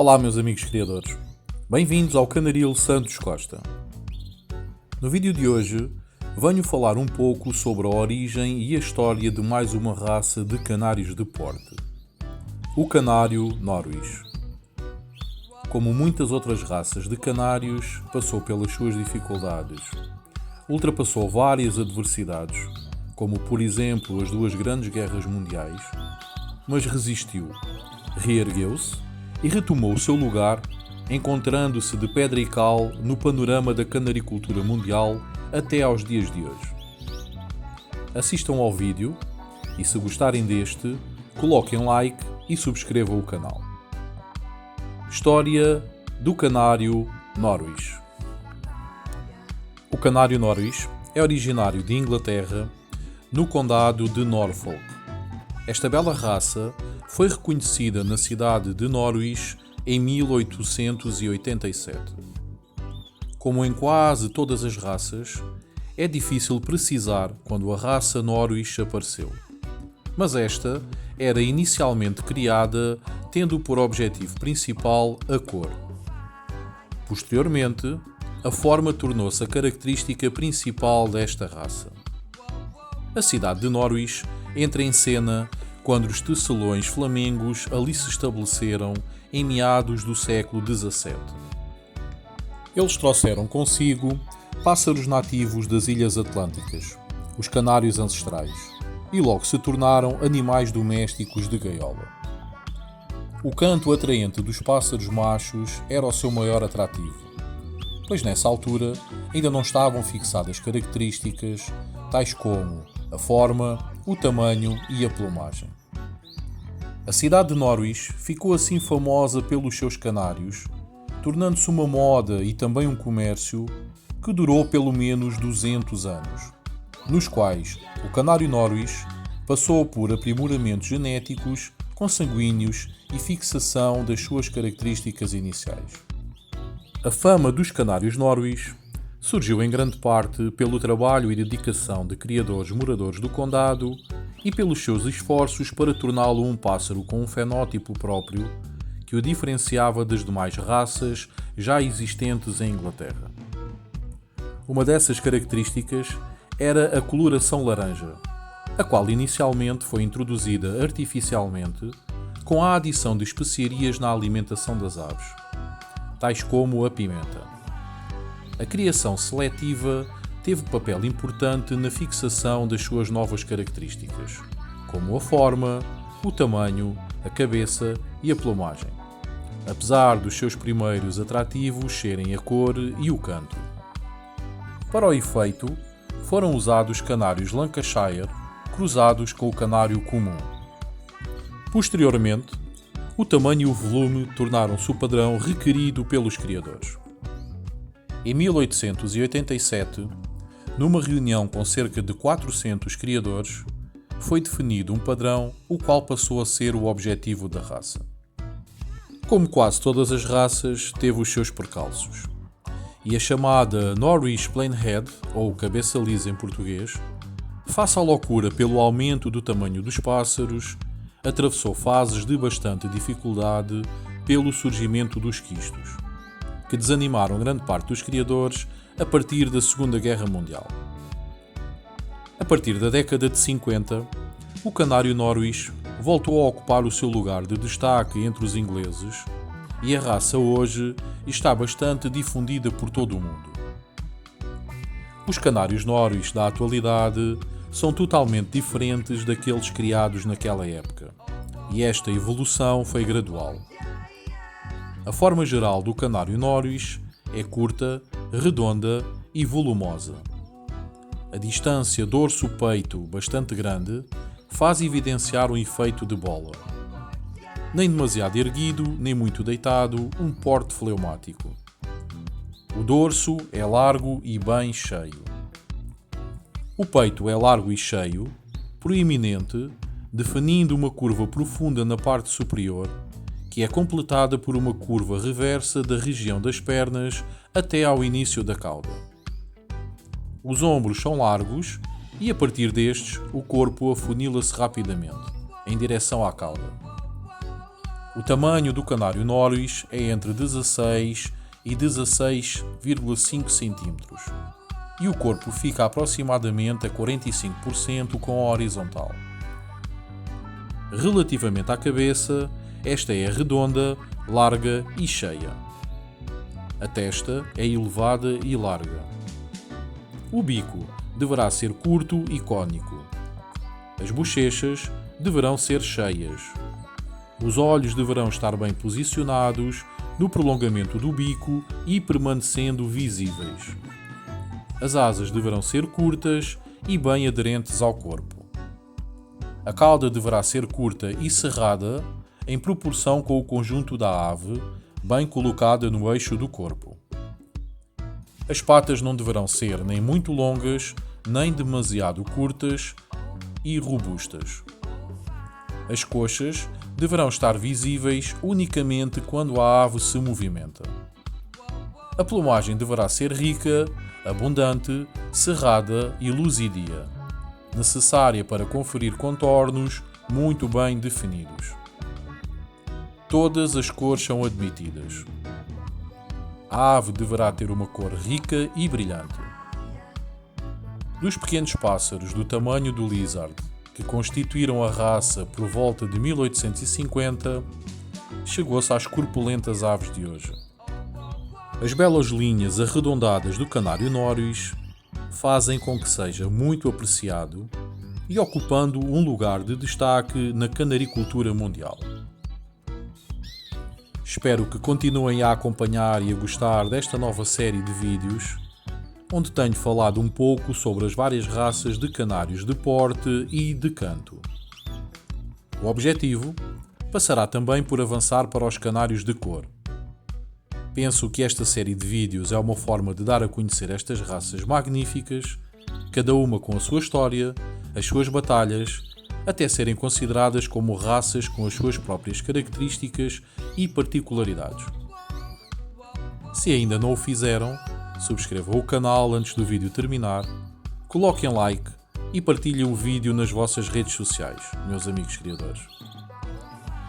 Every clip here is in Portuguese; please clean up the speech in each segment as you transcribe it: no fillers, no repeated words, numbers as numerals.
Olá, meus amigos criadores. Bem-vindos ao Canaril Santos Costa. No vídeo de hoje, venho falar um pouco sobre a origem e a história de mais uma raça de canários de porte, o canário Norwich. Como muitas outras raças de canários, passou pelas suas dificuldades. Ultrapassou várias adversidades, como por exemplo as duas grandes guerras mundiais, mas resistiu, reergueu-se e retomou o seu lugar, encontrando-se de pedra e cal no panorama da canaricultura mundial até aos dias de hoje. Assistam ao vídeo e, se gostarem deste, coloquem like e subscrevam o canal. História do canário Norwich. O canário Norwich é originário de Inglaterra, no condado de Norfolk. Esta bela raça foi reconhecida na cidade de Norwich em 1887. Como em quase todas as raças, é difícil precisar quando a raça Norwich apareceu. Mas esta era inicialmente criada tendo por objetivo principal a cor. Posteriormente, a forma tornou-se a característica principal desta raça. A cidade de Norwich entra em cena quando os tecelões flamengos ali se estabeleceram em meados do século XVII. Eles trouxeram consigo pássaros nativos das ilhas atlânticas, os canários ancestrais, e logo se tornaram animais domésticos de gaiola. O canto atraente dos pássaros machos era o seu maior atrativo, pois nessa altura ainda não estavam fixadas características tais como a forma, o tamanho e a plumagem. A cidade de Norwich ficou assim famosa pelos seus canários, tornando-se uma moda e também um comércio que durou pelo menos 200 anos, nos quais o canário Norwich passou por aprimoramentos genéticos, consanguíneos e fixação das suas características iniciais. A fama dos canários Norwich surgiu em grande parte pelo trabalho e dedicação de criadores moradores do condado e pelos seus esforços para torná-lo um pássaro com um fenótipo próprio que o diferenciava das demais raças já existentes em Inglaterra. Uma dessas características era a coloração laranja, a qual inicialmente foi introduzida artificialmente com a adição de especiarias na alimentação das aves, tais como a pimenta. A criação seletiva teve papel importante na fixação das suas novas características, como a forma, o tamanho, a cabeça e a plumagem, apesar dos seus primeiros atrativos serem a cor e o canto. Para o efeito, foram usados canários Lancashire cruzados com o canário comum. Posteriormente, o tamanho e o volume tornaram-se o padrão requerido pelos criadores. Em 1887, numa reunião com cerca de 400 criadores, foi definido um padrão, o qual passou a ser o objetivo da raça. Como quase todas as raças, teve os seus percalços. E a chamada Norwich Plainhead, ou cabeça lisa em português, face à loucura pelo aumento do tamanho dos pássaros, atravessou fases de bastante dificuldade pelo surgimento dos quistos, que desanimaram grande parte dos criadores a partir da Segunda Guerra Mundial. A partir da década de 50, o canário Norwich voltou a ocupar o seu lugar de destaque entre os ingleses e a raça hoje está bastante difundida por todo o mundo. Os canários Norwich da atualidade são totalmente diferentes daqueles criados naquela época, e esta evolução foi gradual. A forma geral do canário Norwich é curta, redonda e volumosa. A distância dorso-peito bastante grande faz evidenciar um efeito de bola. Nem demasiado erguido, nem muito deitado, um porte fleumático. O dorso é largo e bem cheio. O peito é largo e cheio, proeminente, definindo uma curva profunda na parte superior, que é completada por uma curva reversa da região das pernas até ao início da cauda. Os ombros são largos e, a partir destes, o corpo afunila-se rapidamente, em direção à cauda. O tamanho do canário Norwich é entre 16 e 16,5 cm e o corpo fica aproximadamente a 45% com a horizontal. Relativamente à cabeça, esta é redonda, larga e cheia. A testa é elevada e larga. O bico deverá ser curto e cônico. As bochechas deverão ser cheias. Os olhos deverão estar bem posicionados no prolongamento do bico e permanecendo visíveis. As asas deverão ser curtas e bem aderentes ao corpo. A cauda deverá ser curta e cerrada em proporção com o conjunto da ave, bem colocada no eixo do corpo. As patas não deverão ser nem muito longas, nem demasiado curtas e robustas. As coxas deverão estar visíveis unicamente quando a ave se movimenta. A plumagem deverá ser rica, abundante, cerrada e luzidia, necessária para conferir contornos muito bem definidos. Todas as cores são admitidas. A ave deverá ter uma cor rica e brilhante. Dos pequenos pássaros do tamanho do lizard, que constituíram a raça por volta de 1850, chegou-se às corpulentas aves de hoje. As belas linhas arredondadas do canário Norwich fazem com que seja muito apreciado e ocupando um lugar de destaque na canaricultura mundial. Espero que continuem a acompanhar e a gostar desta nova série de vídeos, onde tenho falado um pouco sobre as várias raças de canários de porte e de canto. O objetivo passará também por avançar para os canários de cor. Penso que esta série de vídeos é uma forma de dar a conhecer estas raças magníficas, cada uma com a sua história, as suas batalhas, até serem consideradas como raças com as suas próprias características e particularidades. Se ainda não o fizeram, subscrevam o canal antes do vídeo terminar, coloquem like e partilhem o vídeo nas vossas redes sociais, meus amigos criadores.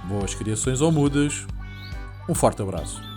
Boas criações ou mudas, um forte abraço.